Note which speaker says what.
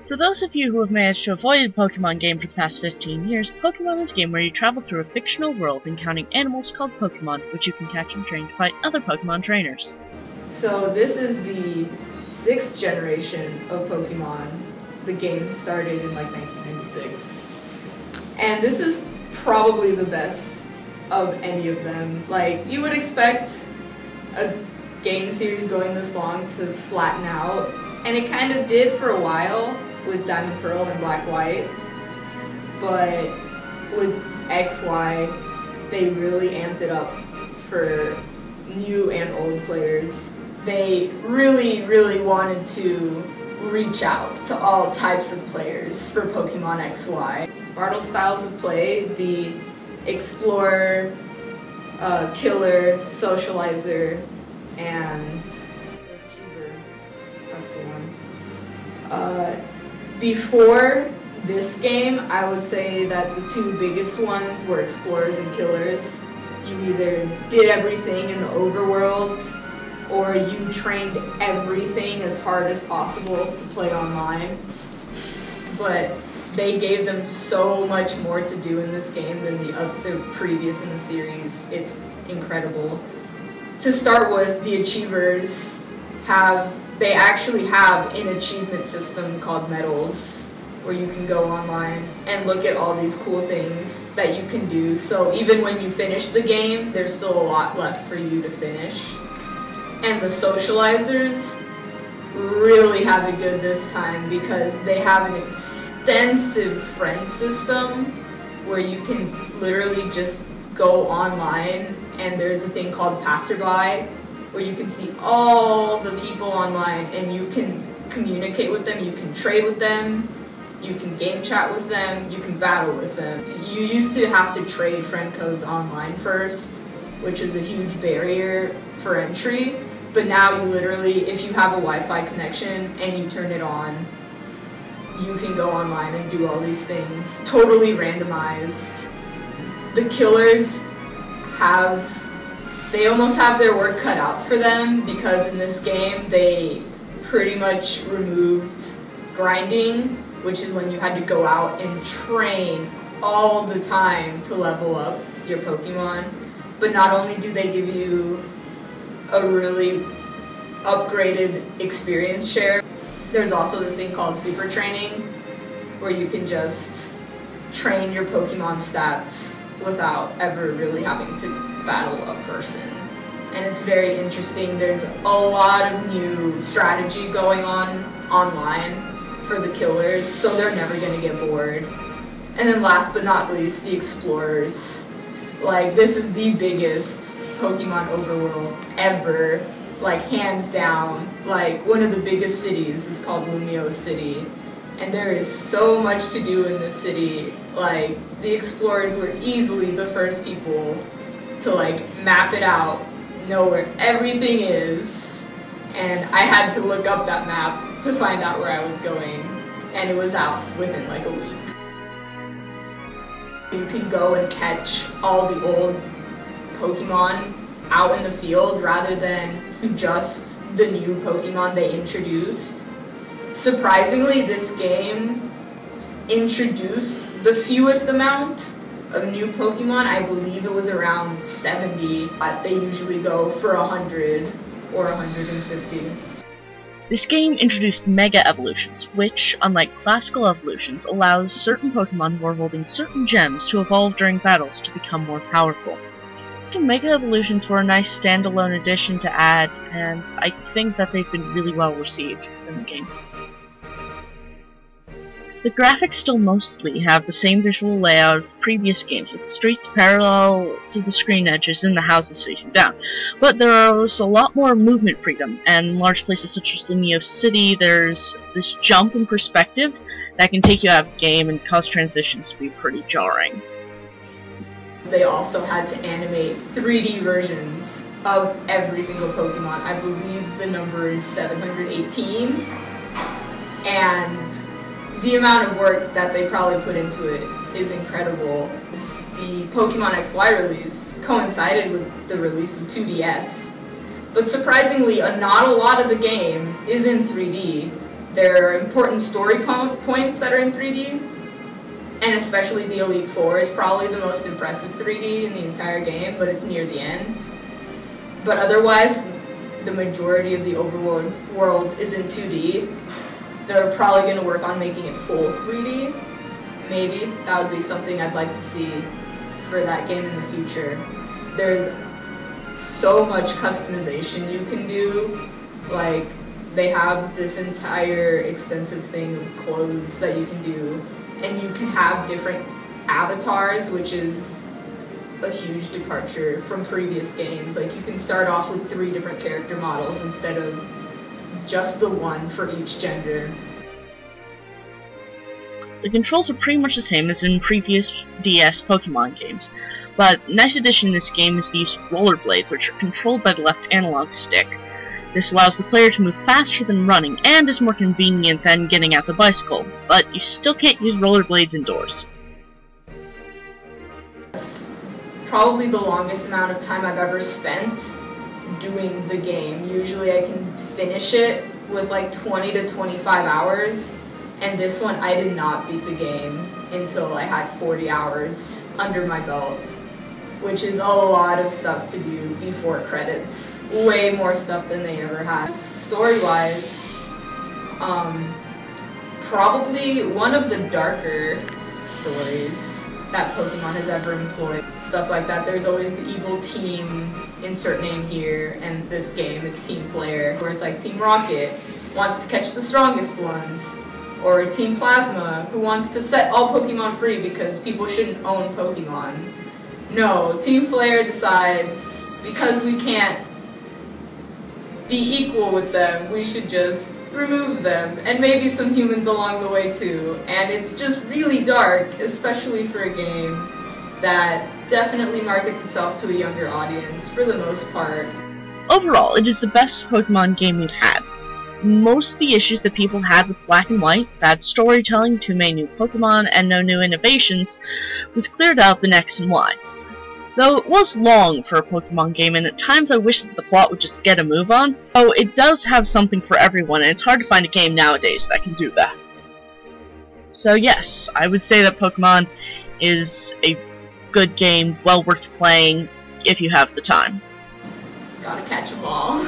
Speaker 1: For those of you who have managed to avoid the Pokemon game for the past 15 years, Pokemon is a game where you travel through a fictional world encountering animals called Pokemon, which you can catch and train to fight other Pokemon trainers.
Speaker 2: So this is the 6th generation of Pokemon. The game started in like 1996. And this is probably the best of any of them. Like, you would expect a game series going this long to flatten out, and it kind of did for a while with Diamond Pearl and Black White, but with XY, they really amped it up for new and old players. They really wanted to reach out to all types of players for Pokemon XY. Bartle styles of play, the Explorer, Killer, Socializer, and Achiever, that's the one. Before this game, I would say that the two biggest ones were Explorers and Killers. You either did everything in the overworld, or you trained everything as hard as possible to play online. But they gave them so much more to do in this game than the other previous in the series. It's incredible. To start with, the Achievers they actually have an achievement system called medals, where you can go online and look at all these cool things that you can do. So even when you finish the game, there's still a lot left for you to finish. And the Socializers really have it good this time because they have an extensive friend system where you can literally just go online, and there's a thing called Passerby where you can see all the people online and you can communicate with them, you can trade with them, you can game chat with them, you can battle with them. You used to have to trade friend codes online first, which is a huge barrier for entry, but now you literally, if you have a Wi-Fi connection and you turn it on, you can go online and do all these things, totally randomized. The Killers they almost have their work cut out for them because in this game they pretty much removed grinding, which is when you had to go out and train all the time to level up your Pokemon. But not only do they give you a really upgraded experience share, there's also this thing called super training where you can just train your Pokemon stats without ever really having to battle a person. And it's very interesting. There's a lot of new strategy going on online for the Killers, so they're never going to get bored. And then last but not least, the Explorers. Like, this is the biggest Pokemon overworld ever, like hands down. Like, one of the biggest cities is called Lumio City, and there is so much to do in this city. Like, the Explorers were easily the first people to like map it out, know where everything is, and I had to look up that map to find out where I was going, and it was out within like a week. You can go and catch all the old Pokemon out in the field rather than just the new Pokemon they introduced. Surprisingly, this game introduced the fewest amount of new Pokemon. I believe it was around 70, but they usually go for 100 or 150.
Speaker 1: This game introduced Mega Evolutions, which, unlike classical evolutions, allows certain Pokemon who are holding certain gems to evolve during battles to become more powerful. Mega Evolutions were a nice standalone addition to add, and I think that they've been really well received in the game. The graphics still mostly have the same visual layout of previous games, with the streets parallel to the screen edges and the houses facing down. But there's a lot more movement freedom, and in large places such as Lumio City, there's this jump in perspective that can take you out of the game and cause transitions to be pretty jarring.
Speaker 2: They also had to animate 3D versions of every single Pokemon. I believe the number is 718, and the amount of work that they probably put into it is incredible. The Pokemon XY release coincided with the release of 2DS, but surprisingly, not a lot of the game is in 3D. There are important story points that are in 3D, and especially the Elite Four is probably the most impressive 3D in the entire game, but it's near the end. But otherwise, the majority of the overworld world is in 2D. They're probably going to work on making it full 3D. Maybe. That would be something I'd like to see for that game in the future. There's so much customization you can do. Like, they have this entire extensive thing of clothes that you can do, and you can have different avatars, which is a huge departure from previous games. Like, you can start off with 3 different character models instead of just the one for each gender.
Speaker 1: The controls are pretty much the same as in previous DS Pokemon games, but a nice addition in this game is the use of rollerblades, which are controlled by the left analog stick. This allows the player to move faster than running, and is more convenient than getting out the bicycle, but you still can't use rollerblades indoors.
Speaker 2: Probably the longest amount of time I've ever spent doing the game. Usually I can finish it with like 20 to 25 hours, and this one I did not beat the game until I had 40 hours under my belt, which is a lot of stuff to do before credits. Way more stuff than they ever had. Story-wise, probably one of the darker stories that Pokemon has ever employed. Stuff like that. There's always the evil team, insert name here, and this game, it's Team Flare, where it's like Team Rocket wants to catch the strongest ones, or Team Plasma, who wants to set all Pokemon free because people shouldn't own Pokemon. No, Team Flare decides, because we can't be equal with them, we should just remove them, and maybe some humans along the way too. And it's just really dark, especially for a game that definitely markets itself to a younger audience for the most part.
Speaker 1: Overall, it is the best Pokemon game we've had. Most of the issues that people had with Black and White, bad storytelling, too many new Pokemon, and no new innovations, was cleared up in X and Y. Though it was long for a Pokemon game, and at times I wish that the plot would just get a move on, oh, it does have something for everyone, and it's hard to find a game nowadays that can do that. So yes, I would say that Pokemon is a good game, well worth playing, if you have the time.
Speaker 2: Gotta catch 'em all.